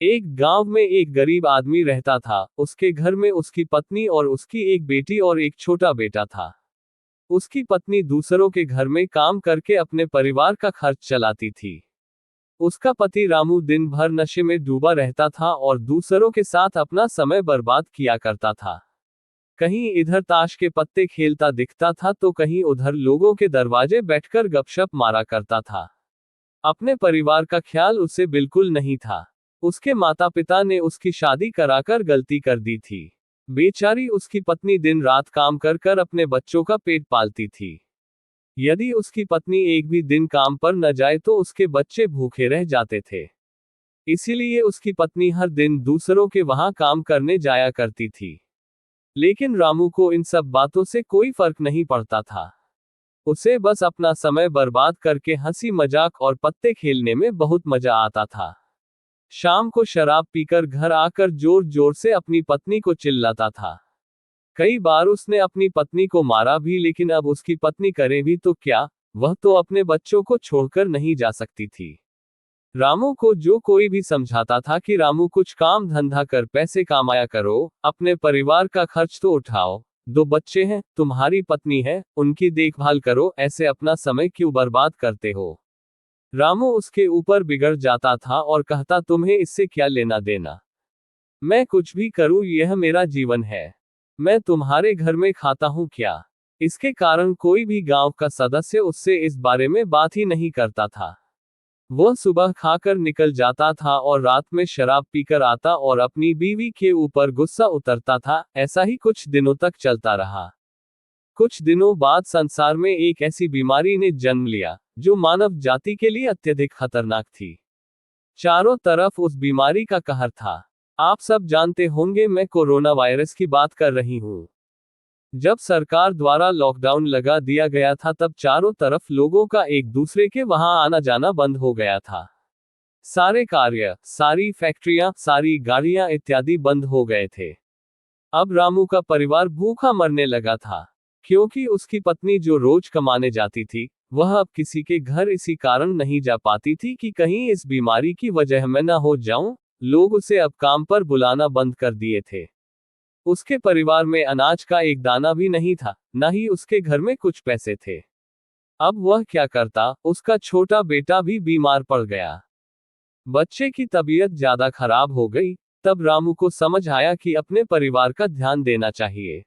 एक गांव में एक गरीब आदमी रहता था। उसके घर में उसकी पत्नी और उसकी एक बेटी और एक छोटा बेटा था। उसकी पत्नी दूसरों के घर में काम करके अपने परिवार का खर्च चलाती थी। उसका पति रामू दिन भर नशे में डूबा रहता था और दूसरों के साथ अपना समय बर्बाद किया करता था। कहीं इधर ताश के पत्ते खेलता दिखता था तो कहीं उधर लोगों के दरवाजे बैठकर गपशप मारा करता था। अपने परिवार का ख्याल उसे बिल्कुल नहीं था। उसके माता पिता ने उसकी शादी कराकर गलती कर दी थी। बेचारी उसकी पत्नी दिन रात काम कर कर अपने बच्चों का पेट पालती थी। यदि उसकी पत्नी एक भी दिन काम पर न जाए तो उसके बच्चे भूखे रह जाते थे। इसीलिए उसकी पत्नी हर दिन दूसरों के वहां काम करने जाया करती थी। लेकिन रामू को इन सब बातों से कोई फर्क नहीं पड़ता था। उसे बस अपना समय बर्बाद करके हंसी मजाक और पत्ते खेलने में बहुत मजा आता था। शाम को शराब पीकर घर आकर जोर जोर से अपनी पत्नी को चिल्लाता था। कई बार उसने अपनी पत्नी को मारा भी, लेकिन अब उसकी पत्नी करे भी तो क्या, वह तो अपने बच्चों को छोड़कर नहीं जा सकती थी। रामू को जो कोई भी समझाता था कि रामू कुछ काम धंधा कर पैसे कमाया करो, अपने परिवार का खर्च तो उठाओ, 2 बच्चे हैं, तुम्हारी पत्नी है, उनकी देखभाल करो, ऐसे अपना समय क्यों बर्बाद करते हो। रामू उसके ऊपर बिगड़ जाता था और कहता, तुम्हें इससे क्या लेना देना, मैं कुछ भी करूं, यह मेरा जीवन है, मैं तुम्हारे घर में खाता हूं क्या। इसके कारण कोई भी गांव का सदस्य उससे इस बारे में बात ही नहीं करता था। वह सुबह खाकर निकल जाता था और रात में शराब पीकर आता और अपनी बीवी के ऊपर गुस्सा उतरता था। ऐसा ही कुछ दिनों तक चलता रहा। कुछ दिनों बाद संसार में एक ऐसी बीमारी ने जन्म लिया जो मानव जाति के लिए अत्यधिक खतरनाक थी। चारों तरफ उस बीमारी का कहर था। आप सब जानते होंगे, मैं कोरोना वायरस की बात कर रही हूँ। जब सरकार द्वारा लॉकडाउन लगा दिया गया था तब चारों तरफ लोगों का एक दूसरे के वहां आना जाना बंद हो गया था। सारे कार्य, सारी फैक्ट्रियां, सारी गाड़ियां इत्यादि बंद हो गए थे। अब रामू का परिवार भूखा मरने लगा था, क्योंकि उसकी पत्नी जो रोज कमाने जाती थी, वह अब किसी के घर इसी कारण नहीं जा पाती थी कि कहीं इस बीमारी की वजह मैं न हो जाऊं। लोग उसे अब काम पर बुलाना बंद कर दिए थे। उसके परिवार में अनाज का एक दाना भी नहीं था, न ही उसके घर में कुछ पैसे थे। अब वह क्या करता, उसका छोटा बेटा भी बीमार पड़ गया। बच्चे की तबीयत ज्यादा खराब हो गई। तब रामू को समझ आया कि अपने परिवार का ध्यान देना चाहिए।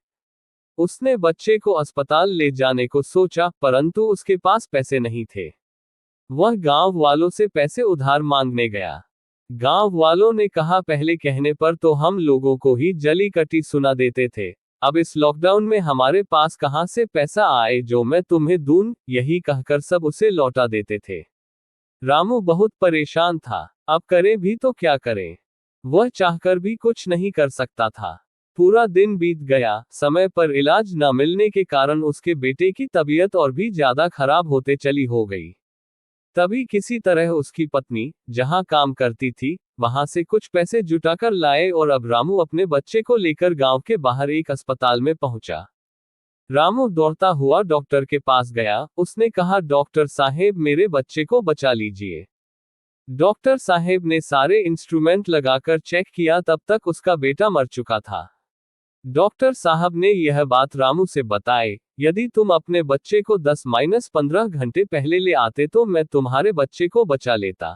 उसने बच्चे को अस्पताल ले जाने को सोचा, परंतु उसके पास पैसे नहीं थे। वह गांव वालों से पैसे उधार मांगने गया। गांव वालों ने कहा, पहले कहने पर तो हम लोगों को ही जली कटी सुना देते थे, अब इस लॉकडाउन में हमारे पास कहां से पैसा आए जो मैं तुम्हें दूं। यही कहकर सब उसे लौटा देते थे। रामू बहुत परेशान था। अब करे भी तो क्या करे। वह चाहकर भी कुछ नहीं कर सकता था। पूरा दिन बीत गया। समय पर इलाज न मिलने के कारण उसके बेटे की तबीयत और भी ज्यादा खराब होते चली हो गई। तभी किसी तरह उसकी पत्नी, जहां काम करती थी, वहां से कुछ पैसे जुटाकर लाए और अब रामू अपने बच्चे को लेकर गांव के बाहर एक अस्पताल में पहुंचा। रामू दौड़ता हुआ डॉक्टर के पास गया। उसने कहा, डॉक्टर साहेब, मेरे बच्चे को बचा लीजिए। डॉक्टर साहेब ने सारे इंस्ट्रूमेंट लगाकर चेक किया, तब तक उसका बेटा मर चुका था। डॉक्टर साहब ने यह बात रामू से बताई, यदि तुम अपने बच्चे को 10-15 घंटे पहले ले आते तो मैं तुम्हारे बच्चे को बचा लेता।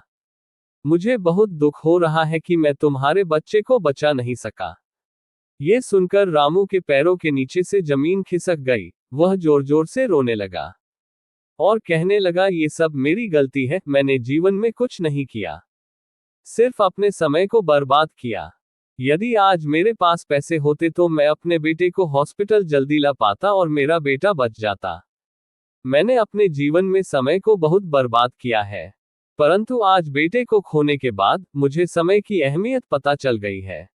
मुझे बहुत दुख हो रहा है कि मैं तुम्हारे बच्चे को बचा नहीं सका। ये सुनकर रामू के पैरों के नीचे से जमीन खिसक गई। वह जोर जोर से रोने लगा और कहने लगा, ये सब मेरी गलती है, मैंने जीवन में कुछ नहीं किया, सिर्फ अपने समय को बर्बाद किया। यदि आज मेरे पास पैसे होते तो मैं अपने बेटे को हॉस्पिटल जल्दी ला पाता और मेरा बेटा बच जाता। मैंने अपने जीवन में समय को बहुत बर्बाद किया है, परंतु आज बेटे को खोने के बाद मुझे समय की अहमियत पता चल गई है।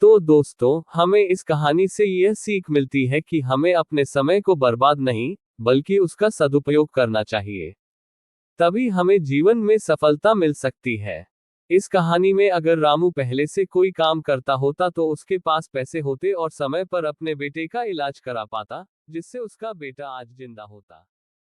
तो दोस्तों, हमें इस कहानी से यह सीख मिलती है कि हमें अपने समय को बर्बाद नहीं, बल्कि उसका सदुपयोग करना चाहिए। तभी हमें जीवन में सफलता मिल सकती है। इस कहानी में अगर रामू पहले से कोई काम करता होता तो उसके पास पैसे होते और समय पर अपने बेटे का इलाज करा पाता, जिससे उसका बेटा आज जिंदा होता।